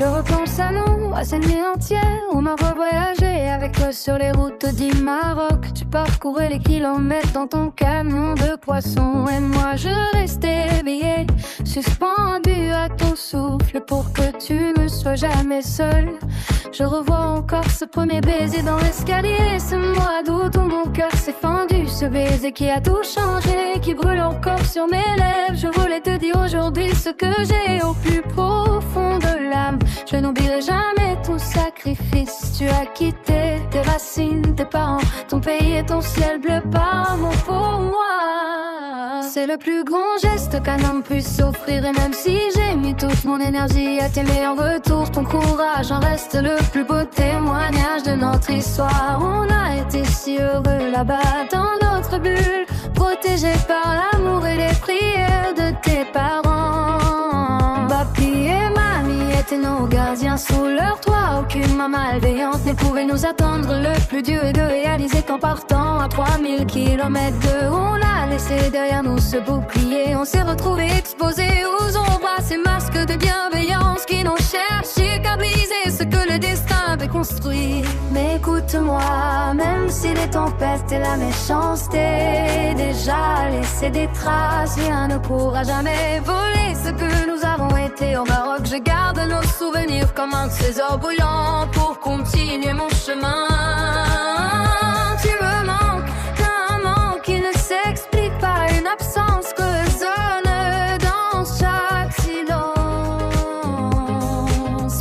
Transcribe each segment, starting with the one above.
Je repense à nous, à cette nuit entière où m'a revoyagé avec toi sur les routes du Maroc. Tu parcourais les kilomètres dans ton camion de poisson et moi je restais éveillé, suspendu à ton souffle pour que tu ne sois jamais seul. Je revois encore ce premier baiser dans l'escalier, ce mois d'août où mon cœur s'est fendu, ce baiser qui a tout changé, qui brûle encore sur mes lèvres. Je voulais te dire aujourd'hui ce que j'ai au plus profond de l'âme. Je n'oublierai jamais ton sacrifice. Tu as quitté tes racines, tes parents, ton pays et ton ciel bleu par amour pour moi. C'est le plus grand geste qu'un homme puisse offrir. Et même si j'ai mis toute mon énergie à tes meilleurs retours, ton courage en reste le plus beau témoignage de notre histoire. On a été si heureux là-bas dans notre bulle, protégés par l'amour et les prières de tes parents. Papi et mamie étaient nos gardiens sous leur toit. Aucune main malveillante ne pouvait nous attendre. Le plus dur est de réaliser qu'en partant à 3000 kilomètres de haut, on a laissé derrière nous ce bouclier. On s'est retrouvés exposés aux ombres, à ces masques de bienveillance qui n'ont cherché qu'à briser ce que le destin avait construit. Mais écoute-moi, même si les tempêtes et la méchanceté déjà laissé des traces, rien ne pourra jamais voler ce que nous avons été au Maroc. Je garde nos souvenirs comme un trésor bouillant pour continuer mon chemin. Tu me manques, t'as un manque qui ne s'explique pas, une absence que résonne dans chaque silence.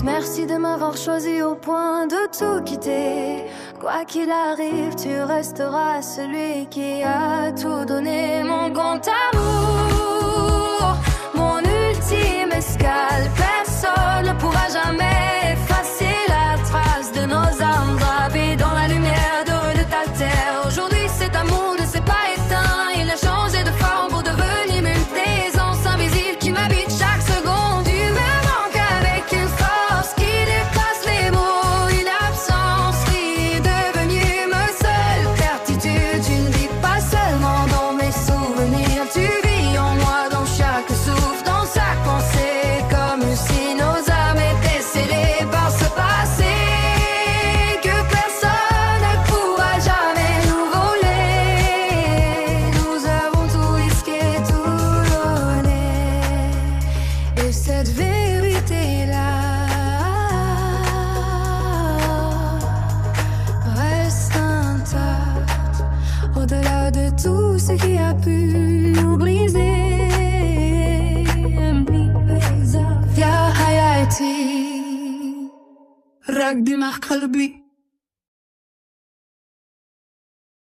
Merci de m'avoir choisi au point de tout quitter. Quoi qu'il arrive, tu resteras celui qui a tout donné. Mon grand amour, mon ultime escale. Personne ne pourra jamais effacer la trace de nos âmes gravées dans la lumière dorée de ta terre. Aujourd'hui cet amour ne s'est pas éteint, il a changé de forme pour devenir une présence invisible qui m'habite chaque seconde. Tu me manques avec une force qui dépasse les mots, une absence qui est devenue me seule certitude. Tu ne vis pas seulement dans mes souvenirs, tu vis en moi dans chaque souffle, dans chaque pensée, comme si nos âmes étaient scellées par ce passé que personne ne pourra jamais nous voler. Nous avons tout risqué, tout donné, et cette vérité-là reste intacte, au-delà de tout ce qui a pu nous briser. يا حياتي راك دماغ قلبي